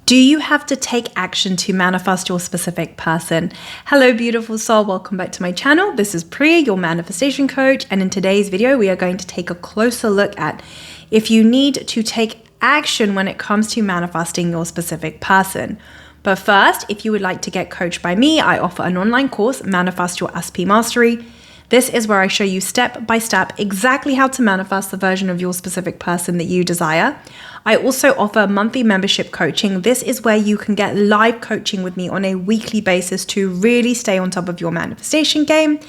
Do you have to take action to manifest your specific person? Hello, beautiful soul. Welcome back to my channel. This is Priya, your manifestation coach. And in today's video, we are going to take a closer look at if you need to take action when it comes to manifesting your specific person. But first, if you would like to get coached by me, I offer an online course, Manifest Your SP Mastery. This is where I show you step by step exactly how to manifest the version of your specific person that you desire. I also offer monthly membership coaching. This is where you can get live coaching with me on a weekly basis to really stay on top of your manifestation game.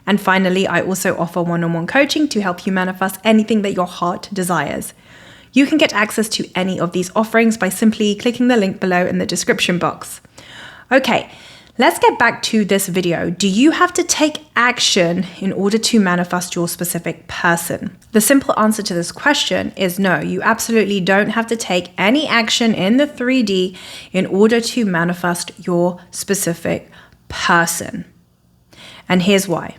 And finally, I also offer one-on-one coaching to help you manifest anything that your heart desires. You can get access to any of these offerings by simply clicking the link below in the description box. Okay. Let's get back to this video. Do you have to take action in order to manifest your specific person? The simple answer to this question is no. You absolutely don't have to take any action in the 3D in order to manifest your specific person. And here's why.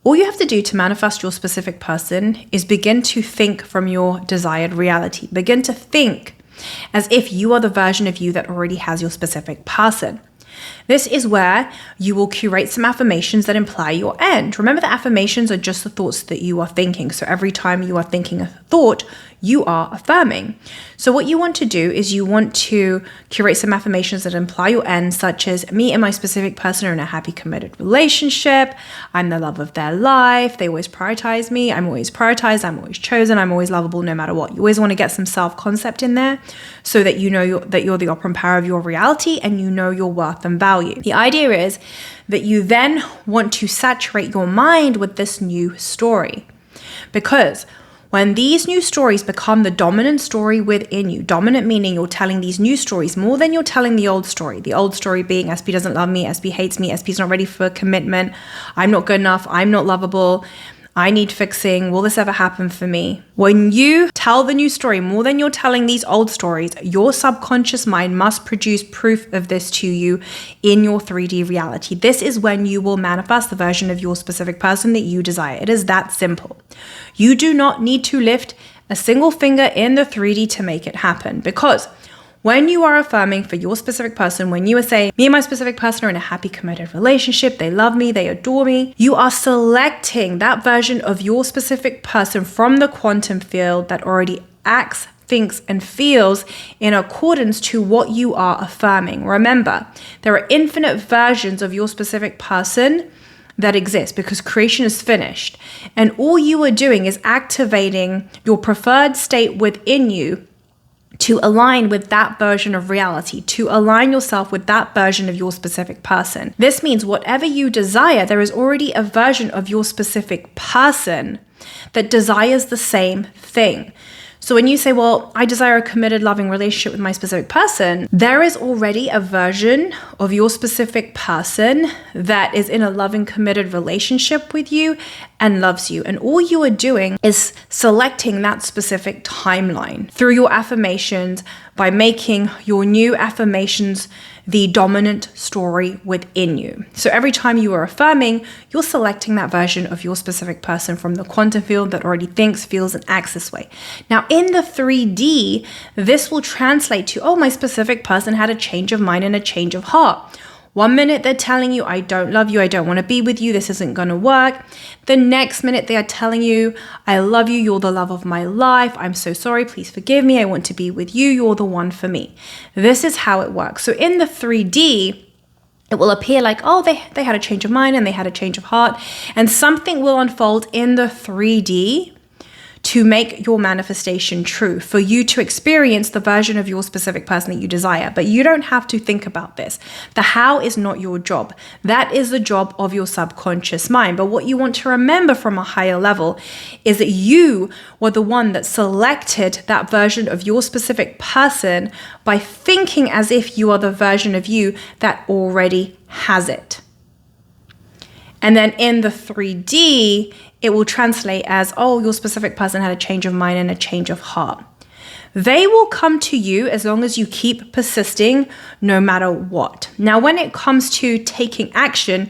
All you have to do to manifest your specific person is begin to think from your desired reality. Begin to think as if you are the version of you that already has your specific person. This is where you will curate some affirmations that imply your end. Remember that affirmations are just the thoughts that you are thinking. So every time you are thinking a thought, you are affirming. So what you want to do is you want to curate some affirmations that imply your end, such as me and my specific person are in a happy, committed relationship. I'm the love of their life. They always prioritize me. I'm always prioritized. I'm always chosen. I'm always lovable no matter what. You always want to get some self-concept in there so that you know that you're the operant power of your reality and you know your worth and value. The idea is that you then want to saturate your mind with this new story, because when these new stories become the dominant story within you, dominant meaning you're telling these new stories more than you're telling the old story being SP doesn't love me, SP hates me, SP's not ready for commitment, I'm not good enough, I'm not lovable, I need fixing, will this ever happen for me? When you tell the new story more than you're telling these old stories, your subconscious mind must produce proof of this to you in your 3D reality. This is when you will manifest the version of your specific person that you desire. It is that simple. You do not need to lift a single finger in the 3D to make it happen, because when you are affirming for your specific person, when you are saying, me and my specific person are in a happy, committed relationship, they love me, they adore me, you are selecting that version of your specific person from the quantum field that already acts, thinks, and feels in accordance to what you are affirming. Remember, there are infinite versions of your specific person that exist because creation is finished. And all you are doing is activating your preferred state within you to align with that version of reality, to align yourself with that version of your specific person. This means whatever you desire, there is already a version of your specific person that desires the same thing. So when you say, well, I desire a committed, loving relationship with my specific person, there is already a version of your specific person that is in a loving, committed relationship with you and loves you. And all you are doing is selecting that specific timeline through your affirmations by making your new affirmations the dominant story within you. So every time you are affirming, you're selecting that version of your specific person from the quantum field that already thinks, feels, and acts this way. Now in the 3D, this will translate to, oh, my specific person had a change of mind and a change of heart. 1 minute they're telling you, I don't love you, I don't want to be with you, this isn't going to work. The next minute they are telling you, I love you, you're the love of my life, I'm so sorry, please forgive me, I want to be with you, you're the one for me. This is how it works. So in the 3D, it will appear like, oh, they had a change of mind and they had a change of heart, and something will unfold in the 3D to make your manifestation true, for you to experience the version of your specific person that you desire. But you don't have to think about this. The how is not your job. That is the job of your subconscious mind. But what you want to remember from a higher level is that you were the one that selected that version of your specific person by thinking as if you are the version of you that already has it. And then in the 3D, it will translate as, oh, your specific person had a change of mind and a change of heart. They will come to you as long as you keep persisting no matter what. Now, when it comes to taking action,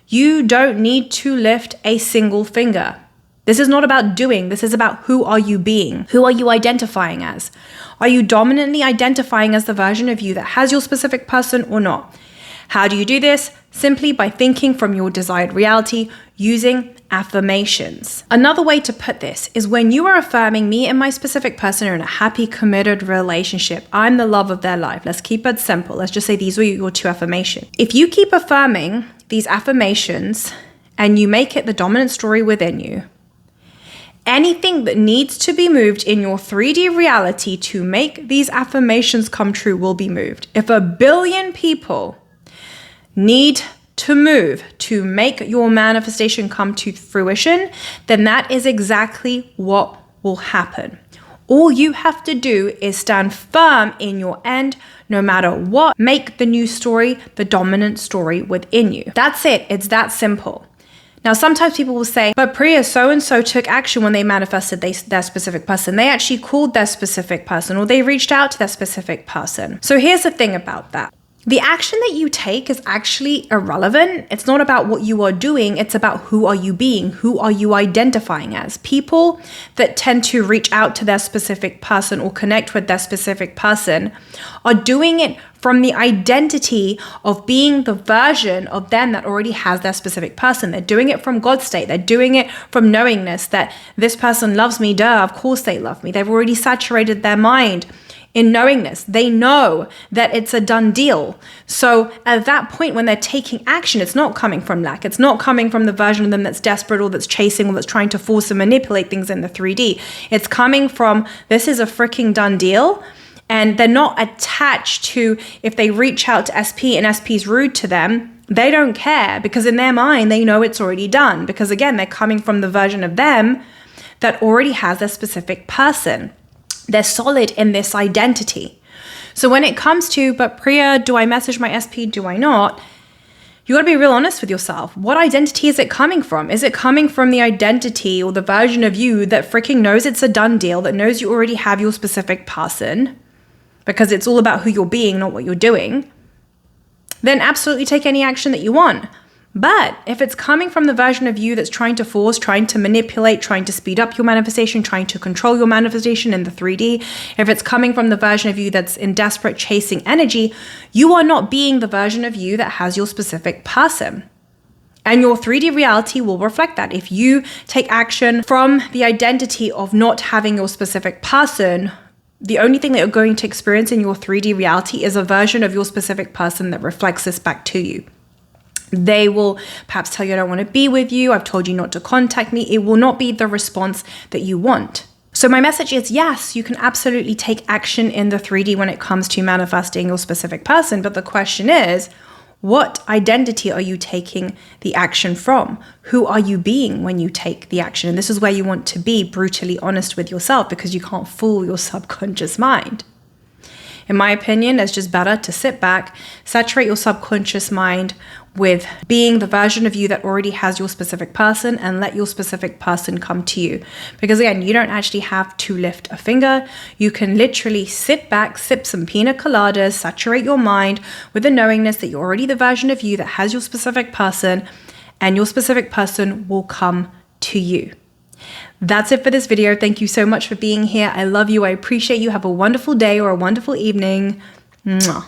you don't need to lift a single finger. This is not about doing. This is about who are you being? Who are you identifying as? Are you dominantly identifying as the version of you that has your specific person or not? How do you do this? Simply by thinking from your desired reality using affirmations. Another way to put this is when you are affirming me and my specific person are in a happy, committed relationship. I'm the love of their life. Let's keep it simple. Let's just say these were your 2 affirmations. If you keep affirming these affirmations and you make it the dominant story within you, anything that needs to be moved in your 3D reality to make these affirmations come true will be moved. If 1 billion people need to move to make your manifestation come to fruition, then that is exactly what will happen. All you have to do is stand firm in your end, no matter what. Make the new story the dominant story within you. That's it. It's that simple. Now, sometimes people will say, but Priya, so-and-so took action when they manifested their specific person. They actually called their specific person, or they reached out to their specific person. So here's the thing about that. The action that you take is actually irrelevant. It's not about what you are doing. It's about who are you being? Who are you identifying as? People that tend to reach out to their specific person or connect with their specific person are doing it from the identity of being the version of them that already has their specific person. They're doing it from God's state. They're doing it from knowingness that this person loves me. Duh, of course they love me. They've already saturated their mind in knowingness. They know that it's a done deal. So at that point, when they're taking action, it's not coming from lack. It's not coming from the version of them that's desperate or that's chasing or that's trying to force and manipulate things in the 3D. It's coming from, this is a freaking done deal. And they're not attached to, if they reach out to SP and SP's rude to them, they don't care, because in their mind, they know it's already done. Because again, they're coming from the version of them that already has their specific person. They're solid in this identity. So when it comes to, but Priya, do I message my SP? Do I not? You got to be real honest with yourself. What identity is it coming from? Is it coming from the identity or the version of you that freaking knows it's a done deal, that knows you already have your specific person, because it's all about who you're being, not what you're doing? Then absolutely take any action that you want. But if it's coming from the version of you that's trying to force, trying to manipulate, trying to speed up your manifestation, trying to control your manifestation in the 3D, if it's coming from the version of you that's in desperate chasing energy, you are not being the version of you that has your specific person. And your 3D reality will reflect that. If you take action from the identity of not having your specific person, the only thing that you're going to experience in your 3D reality is a version of your specific person that reflects this back to you. They will perhaps tell you, I don't want to be with you. I've told you not to contact me. It will not be the response that you want. So my message is, yes, you can absolutely take action in the 3D when it comes to manifesting your specific person. But the question is, what identity are you taking the action from? Who are you being when you take the action? And this is where you want to be brutally honest with yourself, because you can't fool your subconscious mind. In my opinion, it's just better to sit back, saturate your subconscious mind with being the version of you that already has your specific person, and let your specific person come to you. Because again, you don't actually have to lift a finger. You can literally sit back, sip some pina coladas, saturate your mind with the knowingness that you're already the version of you that has your specific person, and your specific person will come to you. That's it for this video. Thank you so much for being here. I love you. I appreciate you. Have a wonderful day or a wonderful evening. Mwah.